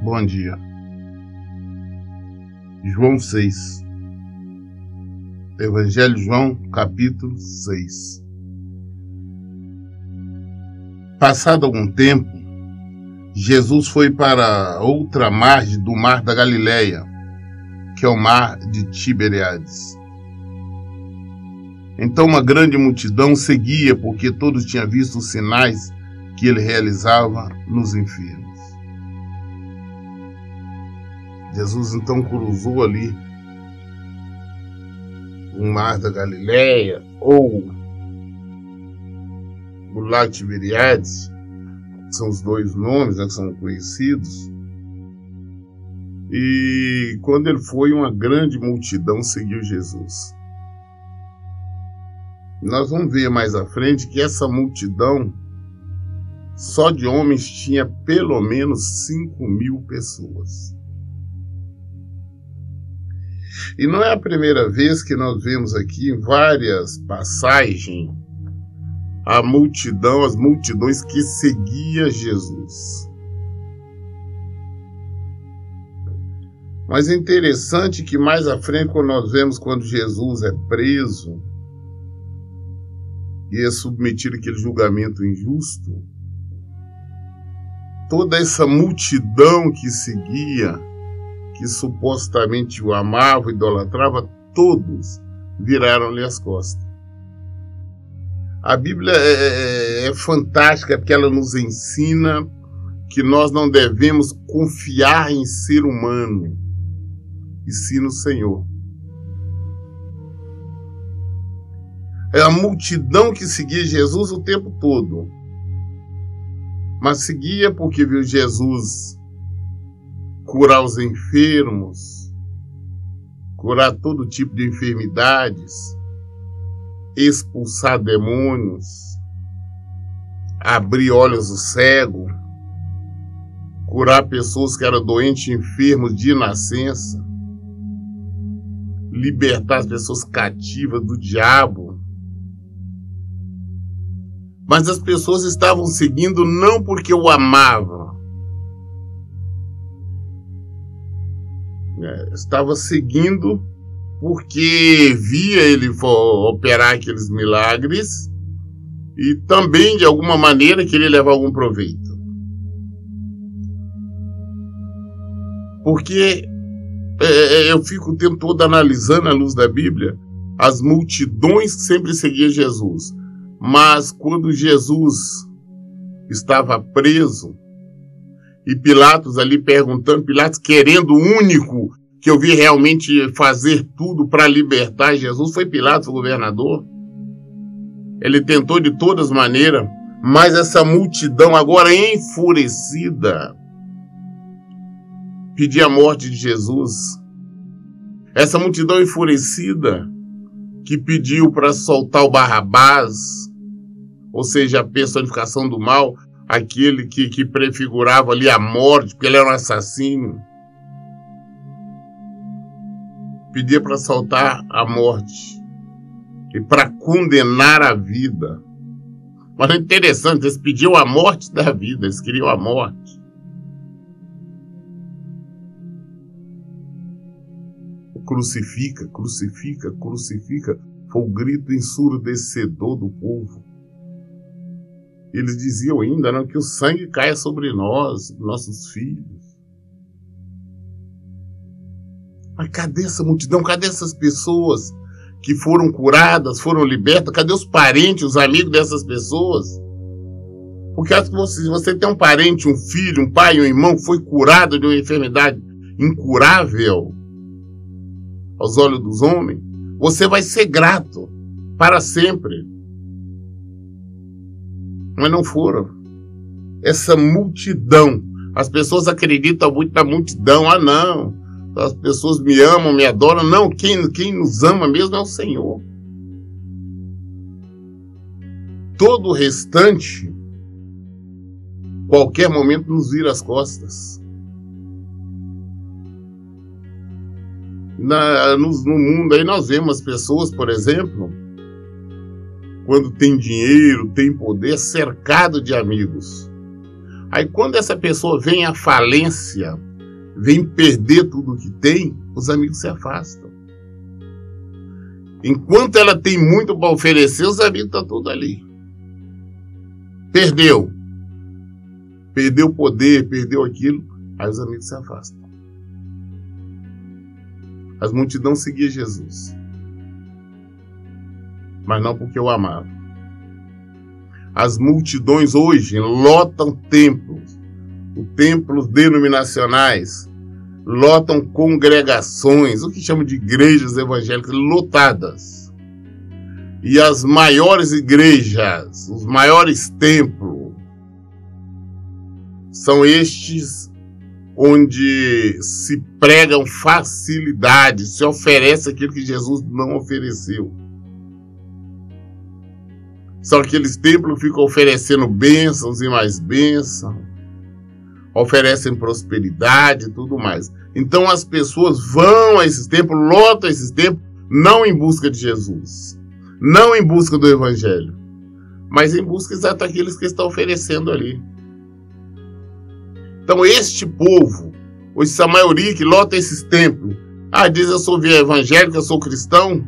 Bom dia. João 6. Evangelho de João, capítulo 6. Passado algum tempo, Jesus foi para outra margem do mar da Galileia, que é o mar de Tiberíades. Então uma grande multidão seguia, porque todos tinham visto os sinais que ele realizava nos enfermos. Jesus então cruzou ali o mar da Galileia, ou o lago Tiberíades, são os dois nomes, né, que são conhecidos. E quando ele foi, uma grande multidão seguiu Jesus. Nós vamos ver mais à frente que essa multidão, só de homens, tinha pelo menos 5.000 pessoas. E não é a primeira vez que nós vemos aqui em várias passagens a multidão, as multidões que seguiam Jesus. Mas é interessante que mais à frente, quando nós vemos quando Jesus é preso e é submetido àquele julgamento injusto, toda essa multidão que seguia, que supostamente o amava, idolatrava, todos viraram-lhe as costas. A Bíblia é fantástica porque ela nos ensina que nós não devemos confiar em ser humano, e sim no Senhor. É a multidão que seguia Jesus o tempo todo, mas seguia porque viu Jesus curar os enfermos, curar todo tipo de enfermidades, expulsar demônios, abrir olhos do cego, curar pessoas que eram doentes e enfermos de nascença, libertar as pessoas cativas do diabo. Mas as pessoas estavam seguindo não porque o amavam, estava seguindo porque via ele operar aqueles milagres e também, de alguma maneira, queria levar algum proveito. Porque eu fico o tempo todo analisando à luz da Bíblia as multidões que sempre seguiam Jesus. Mas quando Jesus estava preso, e Pilatos ali perguntando, Pilatos querendo o único que eu vi realmente fazer tudo para libertar Jesus, foi Pilatos, o governador. Ele tentou de todas maneiras, mas essa multidão agora enfurecida pedia a morte de Jesus. Essa multidão enfurecida que pediu para soltar o Barrabás, ou seja, a personificação do mal, aquele que prefigurava ali a morte, porque ele era um assassino. Pedia para soltar a morte e para condenar a vida. Mas é interessante, eles pediam a morte da vida, eles queriam a morte. Crucifica, crucifica, crucifica, foi o grito ensurdecedor do povo. Eles diziam ainda, não, que o sangue caia sobre nós, nossos filhos. Mas cadê essa multidão? Cadê essas pessoas que foram curadas, foram libertas? Cadê os parentes, os amigos dessas pessoas? Porque acho que você tem um parente, um filho, um pai, um irmão que foi curado de uma enfermidade incurável aos olhos dos homens, você vai ser grato para sempre. Mas não foram. Essa multidão, as pessoas acreditam muito na multidão. Ah, não, as pessoas me amam, me adoram. Não, quem nos ama mesmo é o Senhor. Todo o restante, qualquer momento, nos vira as costas. No mundo aí nós vemos as pessoas, por exemplo, quando tem dinheiro, tem poder, cercado de amigos. Aí quando essa pessoa vem à falência, vem perder tudo o que tem, os amigos se afastam. Enquanto ela tem muito para oferecer, os amigos estão tudo ali. Perdeu o poder, perdeu aquilo, aí os amigos se afastam. As multidões seguiam Jesus, mas não porque o amavam. As multidões hoje lotam templos denominacionais, lotam congregações, o que chamam de igrejas evangélicas, lotadas. E as maiores igrejas, os maiores templos, são estes onde se pregam facilidade, se oferece aquilo que Jesus não ofereceu. São aqueles templos que ficam oferecendo bênçãos e mais bênçãos, oferecem prosperidade e tudo mais. Então as pessoas vão a esses templos, lotam esses templos, não em busca de Jesus, não em busca do Evangelho, mas em busca exatamente daqueles que estão oferecendo ali. Então este povo, essa maioria que lota esses templos, diz eu sou evangélico, eu sou cristão,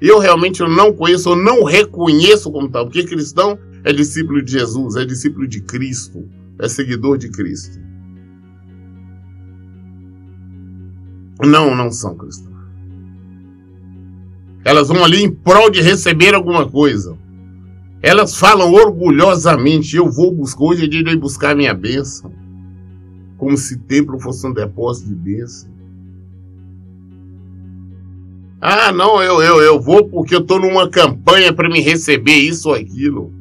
e eu realmente não conheço, eu não reconheço como tal, porque cristão é discípulo de Jesus, é discípulo de Cristo, é seguidor de Cristo. Não são cristãos. Elas vão ali em prol de receber alguma coisa. Elas falam orgulhosamente, eu vou buscar, hoje é dia de eu ir buscar minha bênção. Como se templo fosse um depósito de bênção. Não, eu vou porque eu estou numa campanha para me receber isso ou aquilo.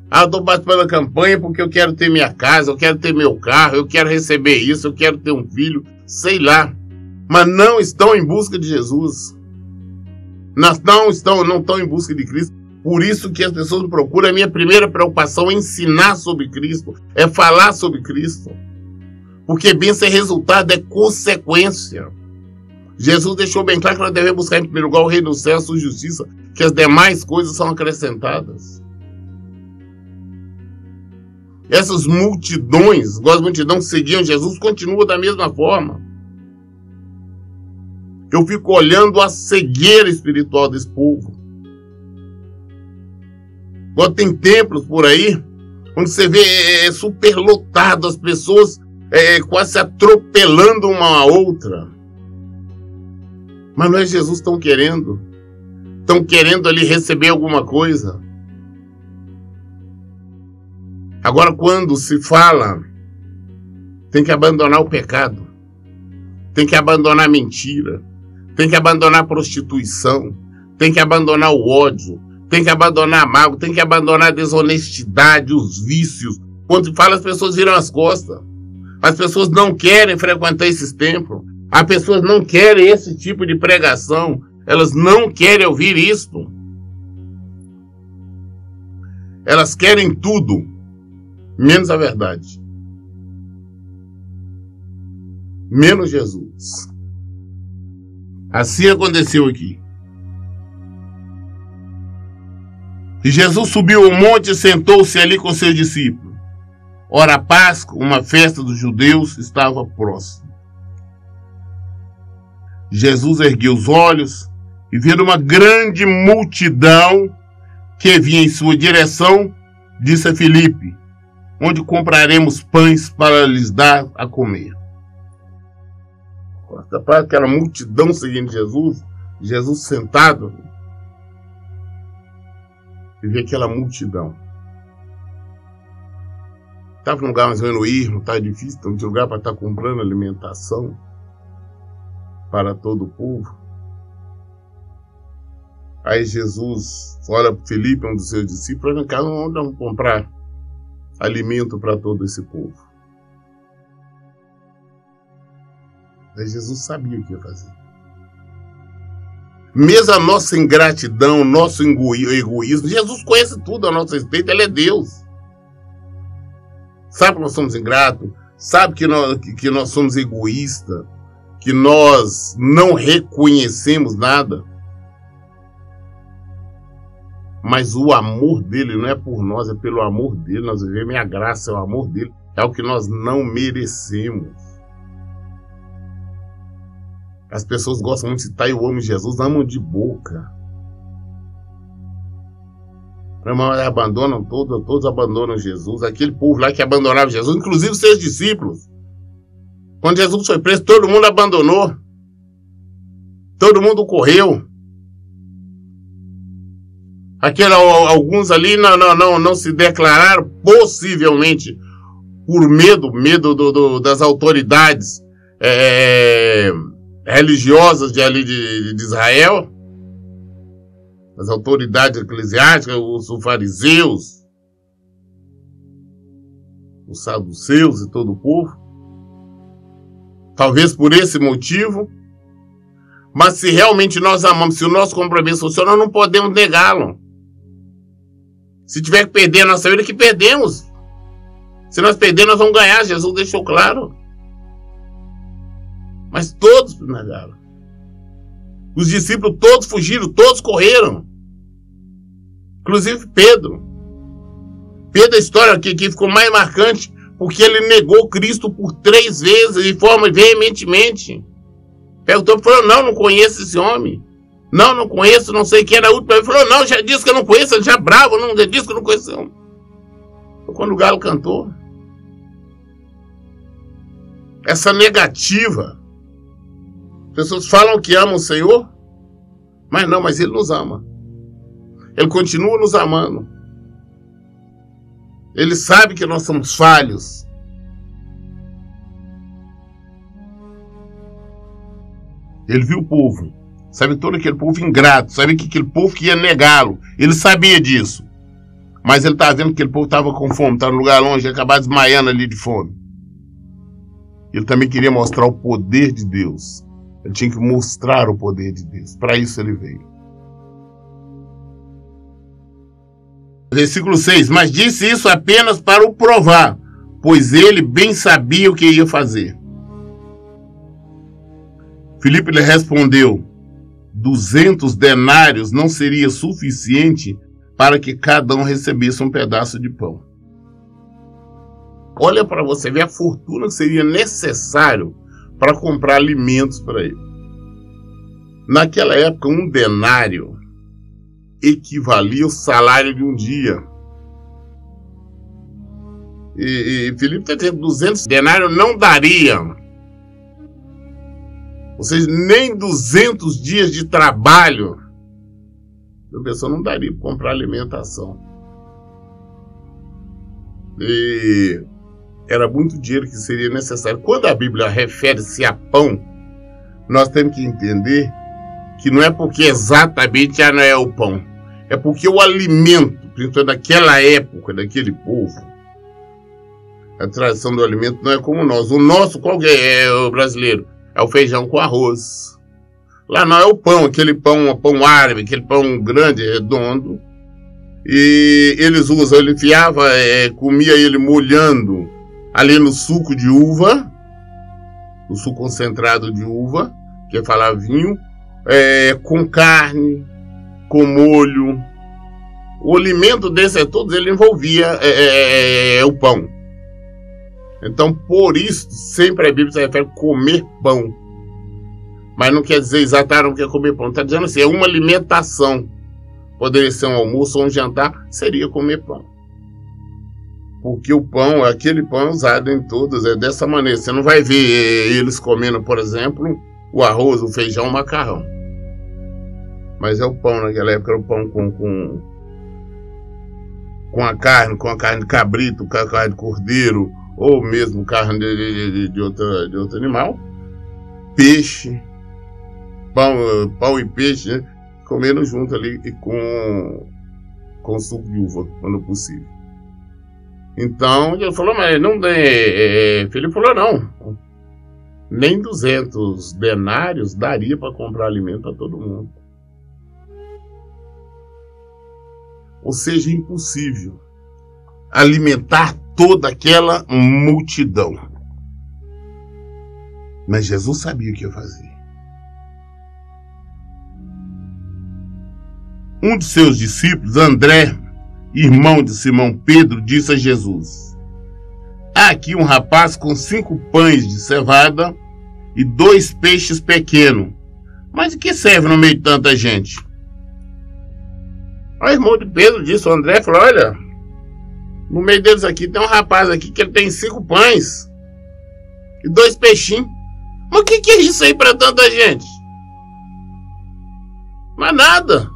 Eu estou participando da campanha porque eu quero ter minha casa, eu quero ter meu carro, eu quero receber isso, eu quero ter um filho, sei lá. Mas não estão em busca de Jesus. Não estão em busca de Cristo. Por isso que as pessoas me procuram. A minha primeira preocupação é ensinar sobre Cristo, é falar sobre Cristo. Porque bênção é resultado, é consequência. Jesus deixou bem claro que nós devemos buscar em primeiro lugar o reino dos céus, a sua justiça, que as demais coisas são acrescentadas. Essas multidões, igual as multidões que seguiam Jesus, continuam da mesma forma. Eu fico olhando a cegueira espiritual desse povo. Agora tem templos por aí, onde você vê superlotado, as pessoas quase se atropelando uma a outra. Mas não é Jesus que estão querendo. Estão querendo ali receber alguma coisa. Agora, quando se fala, tem que abandonar o pecado, tem que abandonar a mentira, tem que abandonar a prostituição, tem que abandonar o ódio, tem que abandonar a mágoa, tem que abandonar a desonestidade, os vícios. Quando fala, as pessoas viram as costas. As pessoas não querem frequentar esses templos. As pessoas não querem esse tipo de pregação. Elas não querem ouvir isto. Elas querem tudo, menos a verdade. Menos Jesus. Assim aconteceu aqui. E Jesus subiu ao monte e sentou-se ali com seus discípulos. Ora, a Páscoa, uma festa dos judeus, estava próxima. Jesus ergueu os olhos e vendo uma grande multidão que vinha em sua direção, disse a Filipe: onde compraremos pães para lhes dar a comer? Para aquela multidão seguindo Jesus sentado, e vê aquela multidão. Estava num lugar mais ou menos ermo, estava difícil, não tinha lugar para estar comprando alimentação para todo o povo. Aí Jesus olha para Filipe, um dos seus discípulos, olha, cara, onde vamos comprar alimento para todo esse povo? Aí Jesus sabia o que ia fazer. Mesmo a nossa ingratidão, nosso egoísmo, Jesus conhece tudo a nosso respeito, Ele é Deus. Sabe que nós somos ingratos, sabe que nós somos egoístas, que nós não reconhecemos nada. Mas o amor dele não é por nós, é pelo amor dele. Nós vivemos a graça, é o amor dele. É o que nós não merecemos. As pessoas gostam muito de citar eu amo Jesus, amam de boca. Mas abandonam todos abandonam Jesus. Aquele povo lá que abandonava Jesus, inclusive os seus discípulos. Quando Jesus foi preso, todo mundo abandonou. Todo mundo correu. Alguns ali não se declararam, possivelmente por medo das autoridades religiosas de Israel, as autoridades eclesiásticas, os fariseus, os saduceus e todo o povo. Talvez por esse motivo. Mas se realmente nós amamos, se o nosso compromisso funciona, nós não podemos negá-lo. Se tiver que perder a nossa vida, que perdemos. Se nós perdermos, nós vamos ganhar. Jesus deixou claro. Mas todos negaram. Os discípulos todos fugiram, todos correram. Inclusive Pedro. Pedro, a história que ficou mais marcante, porque ele negou Cristo por 3 vezes, de forma veementemente. Perguntou, falou, não conheço esse homem. Não conheço, não sei quem era a última. Ele falou, não, já disse que eu não conheço, ele já bravo, já disse que eu não conheço esse homem. Foi quando o galo cantou. Essa negativa. Pessoas falam que amam o Senhor, mas Ele nos ama. Ele continua nos amando. Ele sabe que nós somos falhos. Ele viu o povo. Sabe todo aquele povo ingrato. Sabe que aquele povo que ia negá-lo. Ele sabia disso. Mas ele estava vendo que aquele povo estava com fome. Estava no lugar longe, ia acabar desmaiando ali de fome. Ele também queria mostrar o poder de Deus. Ele tinha que mostrar o poder de Deus. Para isso ele veio. Versículo 6. Mas disse isso apenas para o provar, pois ele bem sabia o que ia fazer. Filipe lhe respondeu, 200 denários não seria suficiente para que cada um recebesse um pedaço de pão. Olha para você ver a fortuna que seria necessário para comprar alimentos para ele. Naquela época, um denário equivalia ao salário de um dia. E Filipe está dizendo 200 denários não daria. Ou seja, nem 200 dias de trabalho a pessoa não daria para comprar alimentação. E era muito dinheiro que seria necessário. Quando a Bíblia refere-se a pão, nós temos que entender que não é porque exatamente não é o pão. É porque o alimento, principalmente daquela época, daquele povo, a tradição do alimento não é como nós. O nosso, qual que é o brasileiro? É o feijão com arroz. Lá não é o pão, aquele pão árabe, aquele pão grande, redondo. E eles usam, ele enfiava, comia ele molhando ali no suco de uva, o suco concentrado de uva, que é falar vinho, com carne, com molho. O alimento desse todos ele envolvia o pão. Então, por isso, sempre a Bíblia se refere a comer pão. Mas não quer dizer exatamente o que é comer pão. Está dizendo assim, é uma alimentação. Poderia ser um almoço ou um jantar, seria comer pão. Porque o pão, aquele pão é usado em todas, é dessa maneira. Você não vai ver eles comendo, por exemplo, o arroz, o feijão, o macarrão. Mas é o pão, naquela época era o pão com a carne de cabrito, com a carne de cordeiro, ou mesmo carne de outro animal, peixe, pão e peixe, né? Comendo junto ali e com suco de uva, quando possível. Então, ele falou, mas não tem... Filipe falou, não. Nem 200 denários daria para comprar alimento para todo mundo. Ou seja, impossível alimentar toda aquela multidão. Mas Jesus sabia o que ia fazer. Um de seus discípulos, André, irmão de Simão Pedro, disse a Jesus: há aqui um rapaz com 5 pães de cevada e 2 peixes pequenos. Mas de que serve no meio de tanta gente? O irmão de Pedro disse, o André falou, olha, no meio deles aqui tem um rapaz aqui que ele tem 5 pães e 2 peixinhos. Mas o que é isso aí para tanta gente? Mas nada.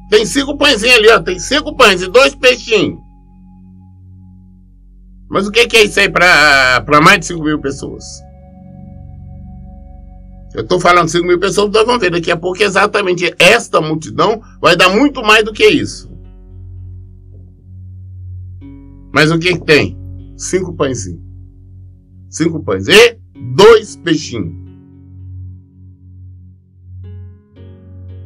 Tem 5 pãezinhos ali, ó. Tem 5 pães e 2 peixinhos. Mas o que é isso aí para mais de 5.000 pessoas? Eu estou falando 5.000 pessoas, nós vamos ver daqui a pouco exatamente esta multidão vai dar muito mais do que isso. Mas o que tem? 5 pãezinhos. 5 pães e 2 peixinhos.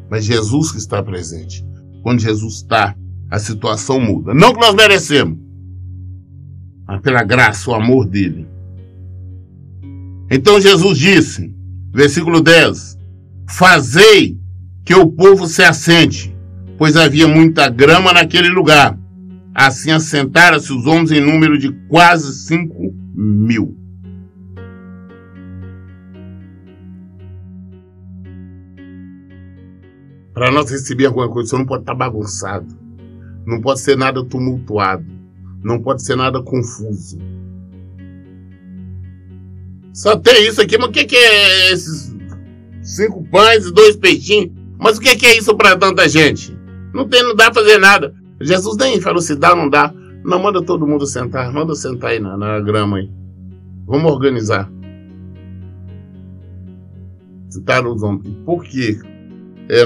Mas Jesus que está presente. Quando Jesus está, a situação muda. Não que nós merecemos, mas pela graça, o amor dele. Então Jesus disse, versículo 10, fazei que o povo se assente, pois havia muita grama naquele lugar. Assim assentaram-se os homens em número de quase 5.000. Para nós receber alguma coisa, isso não pode estar bagunçado. Não pode ser nada tumultuado. Não pode ser nada confuso. Só tem isso aqui, mas o que é esses 5 pães e 2 peixinhos? Mas o que é isso para tanta gente? Não dá para fazer nada. Jesus nem falou se dá ou não dá. Não, manda todo mundo sentar. Manda sentar aí na grama aí. Vamos organizar. Citaram os homens. Por quê?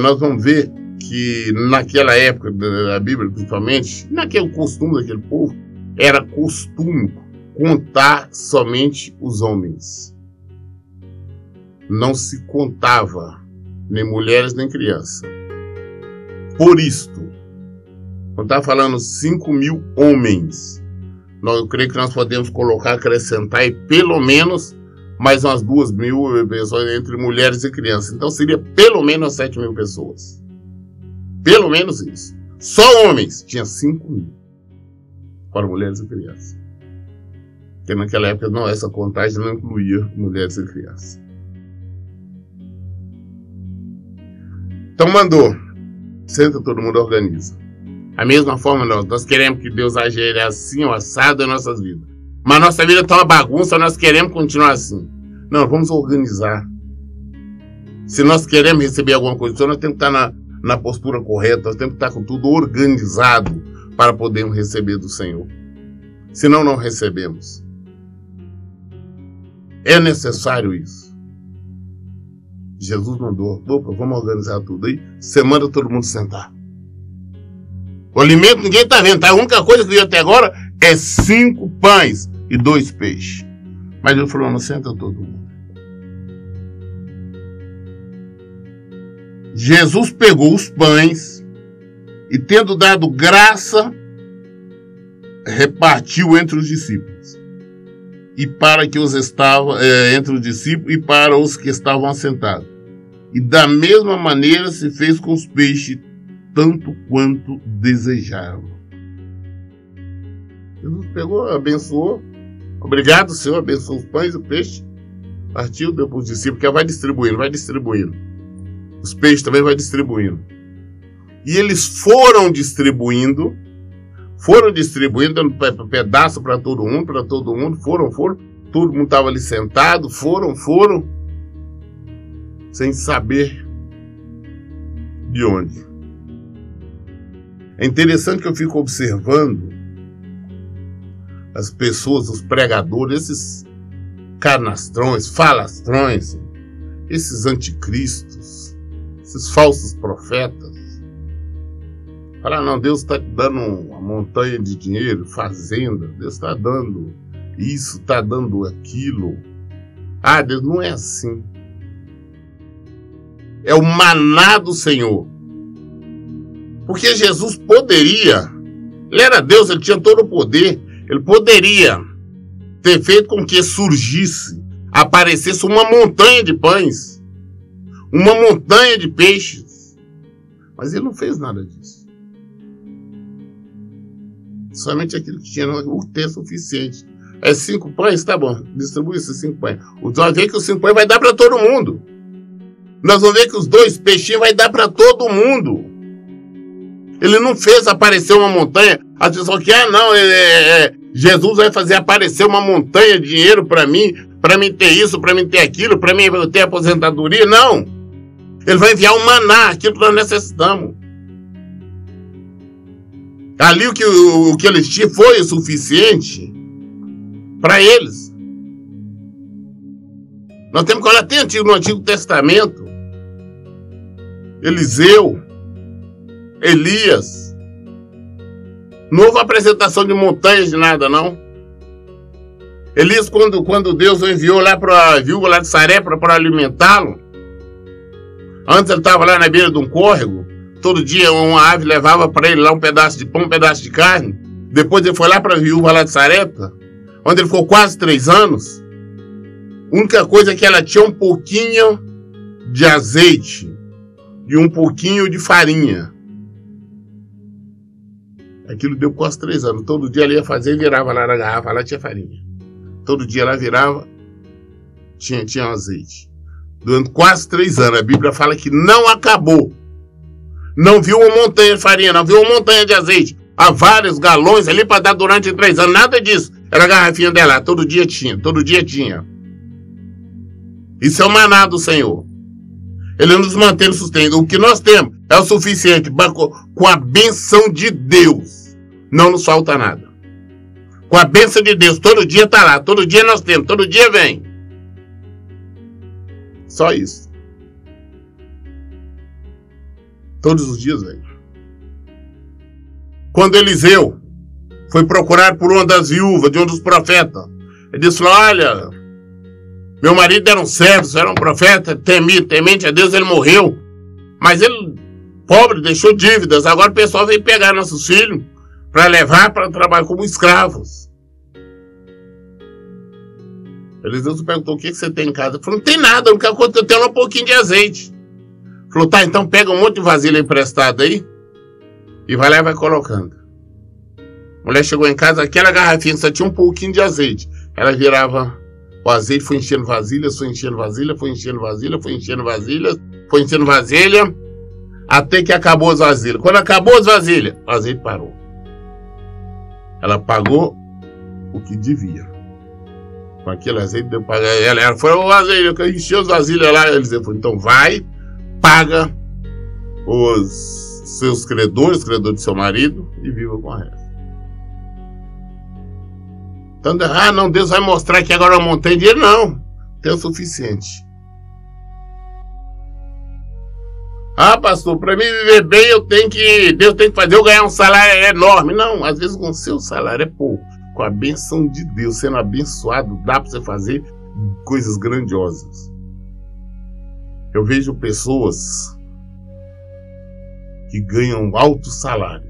Nós vamos ver que naquela época da Bíblia, principalmente, naquele costume daquele povo, era costume contar somente os homens. Não se contava nem mulheres nem crianças. Por isto, quando está falando 5.000 homens, eu creio que nós podemos acrescentar aí pelo menos mais umas 2.000 pessoas entre mulheres e crianças. Então seria pelo menos 7.000 pessoas. Pelo menos isso. Só homens tinha 5.000. Para mulheres e crianças. Porque naquela época essa contagem não incluía mulheres e crianças. Então mandou. Senta, todo mundo organiza. A mesma forma nós queremos que Deus aja assim ou assado em nossas vidas. Mas nossa vida está uma bagunça, nós queremos continuar assim. Não, vamos organizar. Se nós queremos receber alguma coisa, nós temos que estar na postura correta, nós temos que estar com tudo organizado para podermos receber do Senhor. Senão não recebemos. É necessário isso. Jesus mandou, vamos organizar tudo aí. Você manda todo mundo sentar. O alimento ninguém está vendo, tá? A única coisa que veio até agora é 5 pães e 2 peixes. Mas ele falou, não senta todo mundo. Jesus pegou os pães e, tendo dado graça, repartiu entre os discípulos. E para que entre os discípulos e para os que estavam assentados. E da mesma maneira se fez com os peixes, tanto quanto desejavam. Jesus pegou, abençoou. Obrigado, Senhor, abençoou os pães e o peixe. Partiu, deu para os discípulos, que vai distribuindo. Os peixes também vai distribuindo. E eles foram distribuindo, dando pedaço para todo mundo, foram. Todo mundo estava ali sentado, foram, sem saber de onde. É interessante que eu fico observando as pessoas, os pregadores, esses canastrões, falastrões, esses anticristos, esses falsos profetas. Falar, não, Deus está te dando uma montanha de dinheiro, fazenda, Deus está dando isso, está dando aquilo. Ah, Deus, não é assim. É o maná do Senhor. Porque Jesus poderia, ele era Deus, ele tinha todo o poder, ele poderia ter feito com que surgisse, aparecesse uma montanha de pães, uma montanha de peixes. Mas ele não fez nada disso. Somente aquilo que tinha o ter suficiente É 5 pães? Tá bom, distribui esses 5 pães. Nós vamos ver que os 5 pães vai dar para todo mundo. Nós vamos ver que os 2 peixinhos vai dar para todo mundo. Ele não fez aparecer uma montanha. A pessoa que, Jesus vai fazer aparecer uma montanha de dinheiro para mim ter isso, para mim ter aquilo, para mim ter aposentadoria. Não. Ele vai enviar um maná, aquilo que nós necessitamos. Ali o que eles tinham foi o suficiente para eles. Nós temos que olhar até no Antigo Testamento. Eliseu, Elias. Não houve apresentação de montanhas de nada, não. Elias, quando Deus o enviou lá para a viúva lá de Sarepta para alimentá-lo, antes ele estava lá na beira de um córrego, todo dia uma ave levava para ele lá um pedaço de pão, um pedaço de carne. Depois ele foi lá para a viúva lá de Sarepta, onde ele ficou quase 3 anos. A única coisa é que ela tinha um pouquinho de azeite e um pouquinho de farinha. Aquilo deu quase 3 anos. Todo dia ela ia fazer e virava lá na garrafa, lá tinha farinha. Todo dia ela virava, tinha azeite. Durante quase 3 anos, a Bíblia fala que não acabou. Não viu uma montanha de farinha, não viu uma montanha de azeite. Há vários galões ali para dar durante 3 anos. Nada disso. Era a garrafinha dela, todo dia tinha. Isso é o maná do Senhor. Ele nos mantém no sustento. O que nós temos é o suficiente. Com a bênção de Deus, não nos falta nada. Com a bênção de Deus, todo dia está lá. Todo dia nós temos, todo dia vem. Só isso. Todos os dias vem. Quando Eliseu foi procurar por uma das viúvas de um dos profetas, ele disse: olha, meu marido era um servo, era um profeta, temente a Deus, ele morreu. Mas ele, pobre, deixou dívidas. Agora o pessoal veio pegar nossos filhos para levar para trabalhar como escravos. Eliseu perguntou: o que você tem em casa? Ele falou: não tem nada, a única coisa que eu tenho é um pouquinho de azeite. Ele falou: tá, então pega um monte de vasilha emprestada aí e vai lá e vai colocando. A mulher chegou em casa, aquela garrafinha só tinha um pouquinho de azeite. Ela virava o azeite, foi enchendo vasilhas, foi enchendo vasilha, foi enchendo vasilha, foi enchendo vasilha, foi enchendo vasilha, até que acabou as vasilhas. Quando acabou as vasilhas, o azeite parou. Ela pagou o que devia. Com aquele azeite deu para pagar. Ela foi o azeite, eu enchi as vasilhas lá. Eles falou: então vai, paga os seus credores do seu marido e viva com a resto. Então, não, Deus vai mostrar que agora eu montei dinheiro. Não, tem o suficiente. Pastor, para mim viver bem, Deus tem que fazer eu ganhar um salário enorme. Não, às vezes com o seu salário é pouco. Com a bênção de Deus, sendo abençoado, dá para você fazer coisas grandiosas. Eu vejo pessoas que ganham alto salário,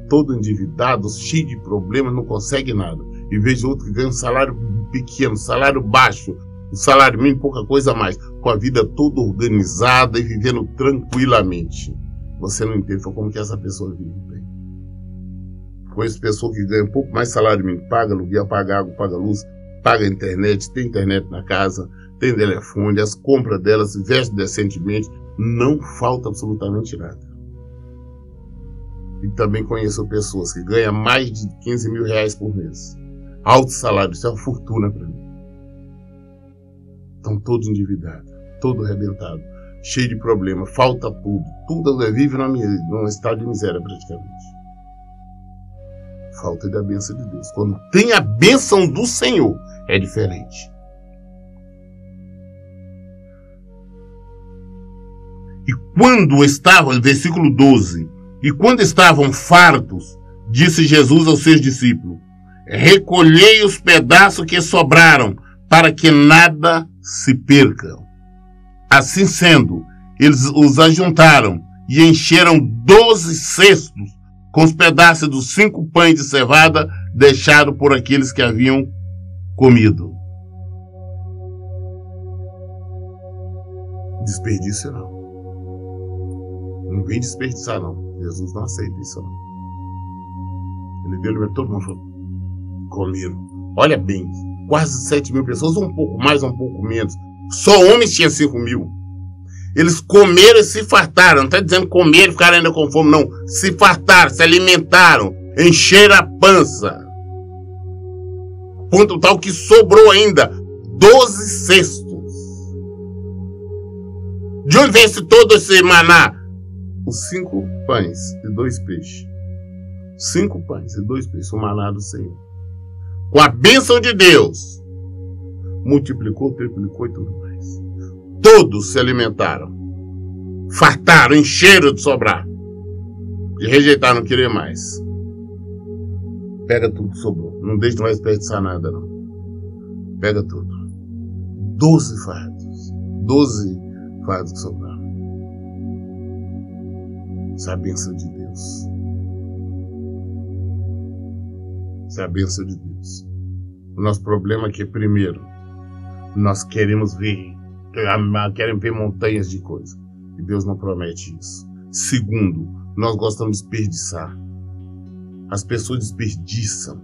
todo endividado, cheio de problemas, não consegue nada. E vejo outro que ganha um salário pequeno, salário baixo, um salário mínimo, pouca coisa a mais, com a vida toda organizada e vivendo tranquilamente. Você não entende como que essa pessoa vive bem. Conheço pessoa que ganha um pouco mais salário mínimo, paga aluguel, paga água, paga luz, paga internet, tem internet na casa, tem telefone, as compras delas, veste decentemente, não falta absolutamente nada. E também conheço pessoas que ganham mais de 15 mil reais por mês. Alto salário, isso é uma fortuna para mim. Estão todos endividados, todo arrebentado, cheio de problema, falta tudo. Tudo vive num estado de miséria praticamente. Falta da bênção de Deus. Quando tem a bênção do Senhor, é diferente. E quando estavam, versículo 12, e quando estavam fartos, disse Jesus aos seus discípulos: recolhei os pedaços que sobraram, para que nada se perca. Assim sendo, eles os ajuntaram e encheram 12 cestos com os pedaços dos 5 pães de cevada deixados por aqueles que haviam comido. Desperdício não. Não vem desperdiçar não. Jesus não aceita isso não. Ele deu libertou, todo mundo falou: comeram. Olha bem, quase 7 mil pessoas, um pouco mais, um pouco menos. Só homens tinha 5 mil. Eles comeram e se fartaram. Não está dizendo comer e ficaram ainda com fome, não. Se fartaram, se alimentaram, encheram a pança. Ponto tal que sobrou ainda 12 cestos. De onde vem todo esse maná? Os 5 pães e 2 peixes. 5 pães e 2 peixes, o maná do Senhor. Com a bênção de Deus, multiplicou, triplicou e tudo mais. Todos se alimentaram, fartaram, encheram de sobrar. E rejeitaram, não querer mais. Pega tudo que sobrou. Não deixe mais desperdiçar nada, não. Pega tudo. 12 fardos. 12 fardos que sobraram. Isso é a bênção de Deus. Isso é a bênção de Deus. O nosso problema é que, primeiro, nós queremos ver montanhas de coisas. E Deus não promete isso. Segundo, nós gostamos de desperdiçar. As pessoas desperdiçam.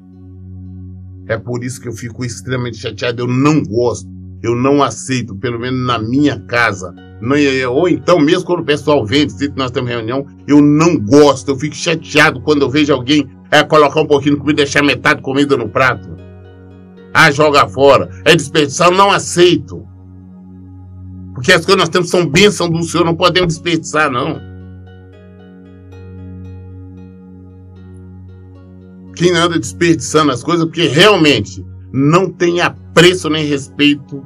É por isso que eu fico extremamente chateado. Eu não gosto, eu não aceito, pelo menos na minha casa. Ou então, mesmo quando o pessoal vem, visita, nós temos reunião, eu não gosto. Eu fico chateado quando eu vejo alguém colocar um pouquinho de comida e deixar metade de comida no prato. Joga fora. É desperdiçar, eu não aceito. Porque as coisas que nós temos são bênçãos do Senhor, não podemos desperdiçar, não. Quem anda desperdiçando as coisas, porque realmente não tem apreço nem respeito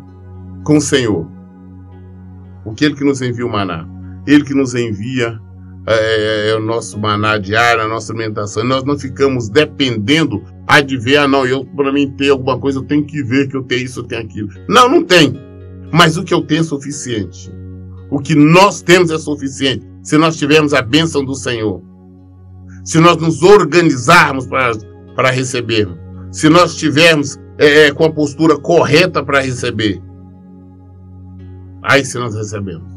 com o Senhor. Porque Ele que nos envia o maná. Ele que nos envia o nosso maná diário, a nossa alimentação. E nós não ficamos dependendo de ver, para mim ter alguma coisa, eu tenho que ver que eu tenho isso, eu tenho aquilo. Não, não tem. Mas o que eu tenho é suficiente. O que nós temos é suficiente. Se nós tivermos a bênção do Senhor. Se nós nos organizarmos para receber. Se nós estivermos com a postura correta para receber. Aí sim nós recebemos.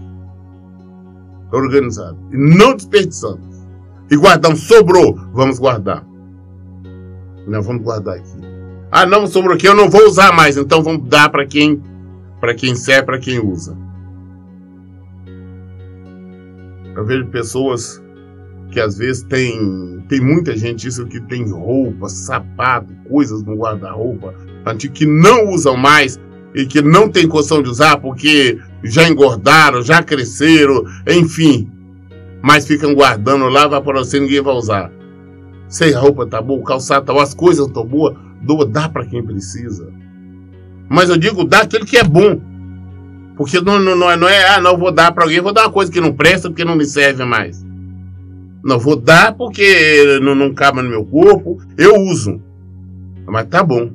Organizado. E não desperdiçamos. E guardamos. Sobrou. Vamos guardar. Nós vamos guardar aqui. Não sobrou aqui. Eu não vou usar mais. Então vamos dar para quem serve, para quem usa. Eu vejo pessoas que às vezes tem muita gente isso que tem roupa, sapato, coisas no guarda-roupa antigo que não usam mais e que não tem condição de usar porque já engordaram, já cresceram, enfim. Mas ficam guardando lá, vai para você, ninguém vai usar. Se a roupa tá boa, o calçado tá bom, as coisas estão boas, dá para quem precisa. Mas eu digo, dá aquilo que é bom. Porque não vou dar para alguém, vou dar uma coisa que não presta porque não me serve mais. Não, vou dar porque não cabe no meu corpo, eu uso. Mas tá bom.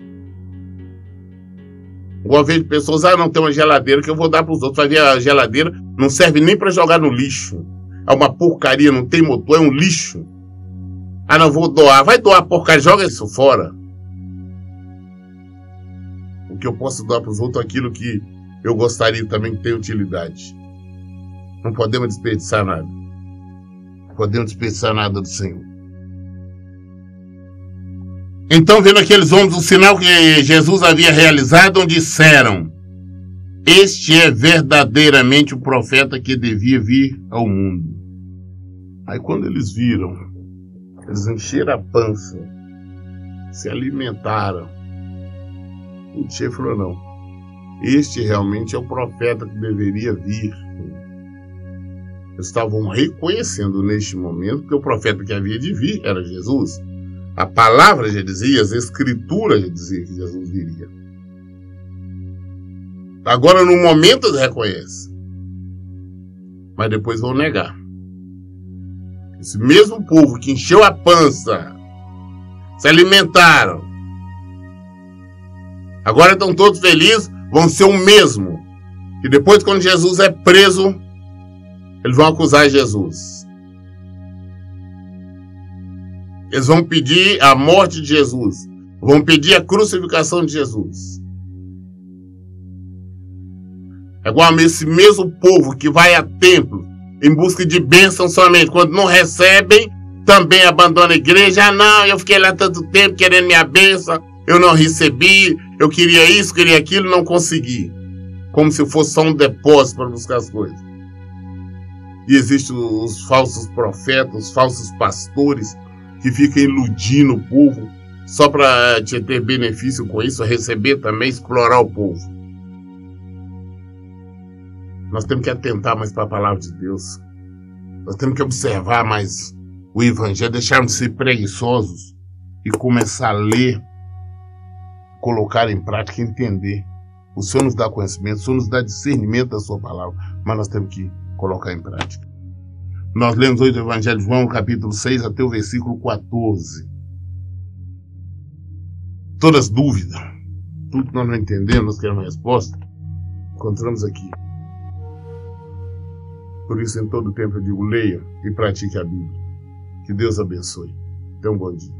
Igual eu vejo pessoas, não tem uma geladeira que eu vou dar para os outros. Vai ver a geladeira, não serve nem para jogar no lixo. É uma porcaria, não tem motor, é um lixo. Não vou doar. Vai doar porcaria, joga isso fora. O que eu posso dar para os outros é aquilo que eu gostaria também que tenha utilidade. Não podemos desperdiçar nada. Não podemos desperdiçar nada do Senhor. Então, vendo aqueles homens o sinal que Jesus havia realizado, disseram: este é verdadeiramente o profeta que devia vir ao mundo. Aí quando eles viram, eles encheram a pança, se alimentaram. O chefe falou: não. Este realmente é o profeta que deveria vir. Eles estavam reconhecendo neste momento que o profeta que havia de vir era Jesus. A palavra já dizia, as escrituras já diziam que Jesus viria. Agora, no momento, eles reconhecem. Mas depois vão negar. Esse mesmo povo que encheu a pança, se alimentaram, agora estão todos felizes, vão ser o mesmo. E depois, quando Jesus é preso, eles vão acusar Jesus. Eles vão pedir a morte de Jesus. Vão pedir a crucificação de Jesus. É igual a esse mesmo povo que vai a templo em busca de bênção somente. Quando não recebem, também abandona a igreja. Não, eu fiquei lá tanto tempo querendo minha bênção. eu não recebi, eu queria isso, queria aquilo, não consegui. Como se fosse só um depósito para buscar as coisas. E existem os falsos profetas, os falsos pastores que ficam iludindo o povo só para te ter benefício com isso, receber também, explorar o povo. Nós temos que atentar mais para a palavra de Deus. Nós temos que observar mais o Evangelho, deixarmos de ser preguiçosos e começar a ler, colocar em prática, entender. O Senhor nos dá conhecimento, o Senhor nos dá discernimento da sua palavra, mas nós temos que colocar em prática. Nós lemos hoje o Evangelho de João, capítulo 6, até o versículo 14. Todas as dúvidas, tudo que nós não entendemos, nós queremos resposta, encontramos aqui. Por isso, em todo tempo eu digo, leia e pratique a Bíblia. Que Deus abençoe. Tenha um bom dia.